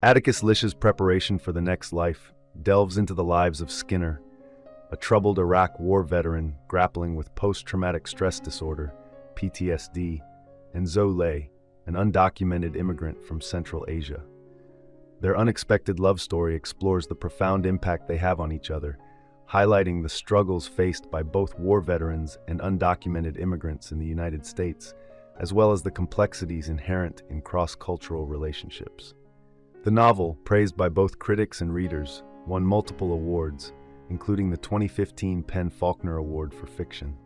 Atticus Lish's preparation for the next life delves into the lives of Skinner, a troubled Iraq war veteran grappling with post-traumatic stress disorder, PTSD, and Zou Lei, an undocumented immigrant from Central Asia. Their unexpected love story explores the profound impact they have on each other, highlighting the struggles faced by both war veterans and undocumented immigrants in the United States, as well as the complexities inherent in cross-cultural relationships. The novel, praised by both critics and readers, won multiple awards, including the 2015 Faulkner Award for fiction.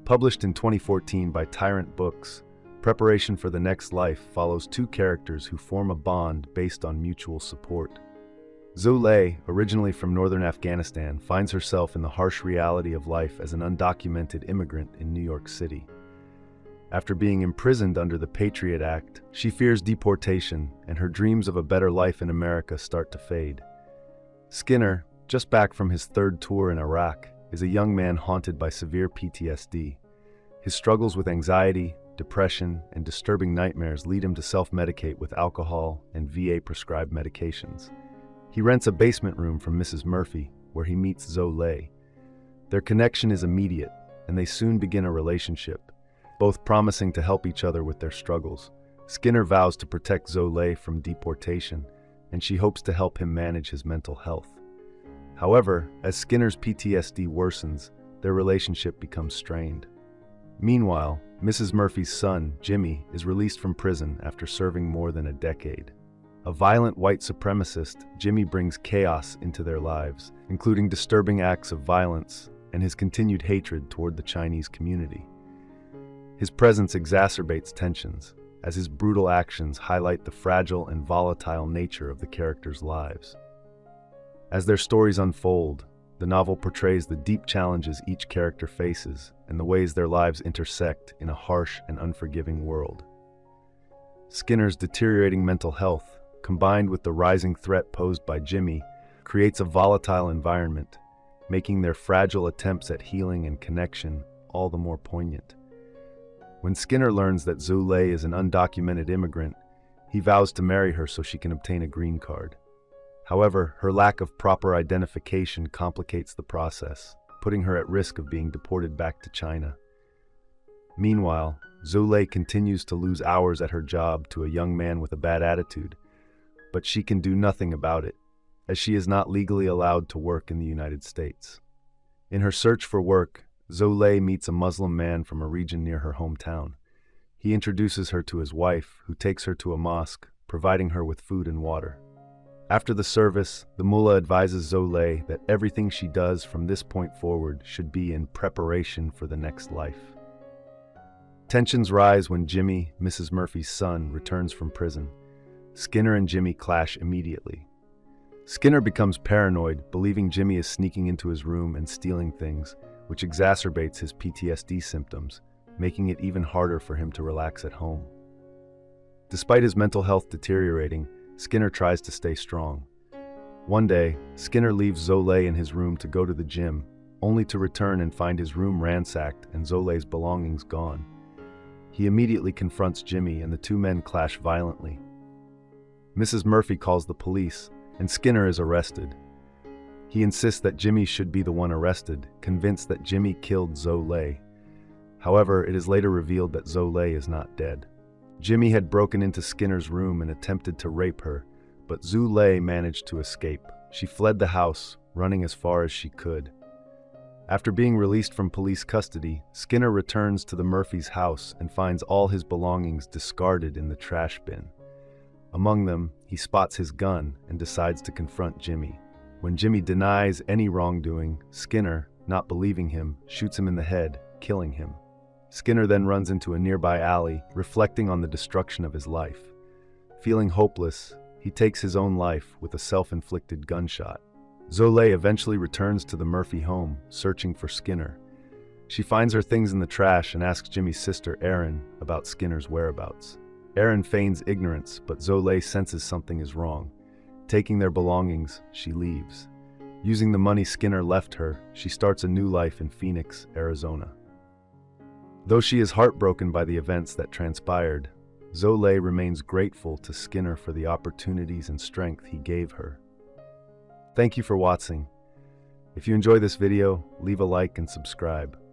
Published in 2014 by Tyrant Books, Preparation for the Next Life follows two characters who form a bond based on mutual support. Zou Lei, originally from northern Afghanistan, finds herself in the harsh reality of life as an undocumented immigrant in New York City. After being imprisoned under the Patriot Act, she fears deportation, and her dreams of a better life in America start to fade. Skinner, just back from his third tour in Iraq, is a young man haunted by severe PTSD. His struggles with anxiety, depression, and disturbing nightmares lead him to self-medicate with alcohol and VA-prescribed medications. He rents a basement room from Mrs. Murphy, where he meets Zou Lei. Their connection is immediate, and they soon begin a relationship, both promising to help each other with their struggles. Skinner vows to protect Zou Lei from deportation, and she hopes to help him manage his mental health. However, as Skinner's PTSD worsens, their relationship becomes strained. Meanwhile, Mrs. Murphy's son, Jimmy, is released from prison after serving more than a decade. A violent white supremacist, Jimmy brings chaos into their lives, including disturbing acts of violence and his continued hatred toward the Chinese community. His presence exacerbates tensions, as his brutal actions highlight the fragile and volatile nature of the characters' lives. As their stories unfold, the novel portrays the deep challenges each character faces and the ways their lives intersect in a harsh and unforgiving world. Skinner's deteriorating mental health, combined with the rising threat posed by Jimmy, creates a volatile environment, making their fragile attempts at healing and connection all the more poignant. When Skinner learns that Zou Lei is an undocumented immigrant, he vows to marry her so she can obtain a green card. However, her lack of proper identification complicates the process, putting her at risk of being deported back to China. Meanwhile, Zou Lei continues to lose hours at her job to a young man with a bad attitude, but she can do nothing about it, as she is not legally allowed to work in the United States. In her search for work, Zou Lei meets a Muslim man from a region near her hometown. He introduces her to his wife, who takes her to a mosque, providing her with food and water. After the service, the mullah advises Zou Lei that everything she does from this point forward should be in preparation for the next life. Tensions rise when Jimmy, Mrs. Murphy's son, returns from prison. Skinner and Jimmy clash immediately. Skinner becomes paranoid, believing Jimmy is sneaking into his room and stealing things, which exacerbates his PTSD symptoms, making it even harder for him to relax at home. Despite his mental health deteriorating, Skinner tries to stay strong. One day, Skinner leaves Zou Lei in his room to go to the gym, only to return and find his room ransacked and Zou Lei's belongings gone. He immediately confronts Jimmy and the two men clash violently. Mrs. Murphy calls the police, and Skinner is arrested. He insists that Jimmy should be the one arrested, convinced that Jimmy killed Zou Lei. However, it is later revealed that Zou Lei is not dead. Jimmy had broken into Skinner's room and attempted to rape her, but Zou Lei managed to escape. She fled the house, running as far as she could. After being released from police custody, Skinner returns to the Murphys' house and finds all his belongings discarded in the trash bin. Among them, he spots his gun and decides to confront Jimmy. When Jimmy denies any wrongdoing, Skinner, not believing him, shoots him in the head, killing him. Skinner then runs into a nearby alley, reflecting on the destruction of his life. Feeling hopeless, he takes his own life with a self-inflicted gunshot. Zou Lei eventually returns to the Murphy home, searching for Skinner. She finds her things in the trash and asks Jimmy's sister, Erin, about Skinner's whereabouts. Erin feigns ignorance, but Zou Lei senses something is wrong. Taking their belongings, she leaves. Using the money Skinner left her, she starts a new life in Phoenix, Arizona. Though she is heartbroken by the events that transpired, Zou Lei remains grateful to Skinner for the opportunities and strength he gave her. Thank you for watching. If you enjoy this video, leave a like and subscribe.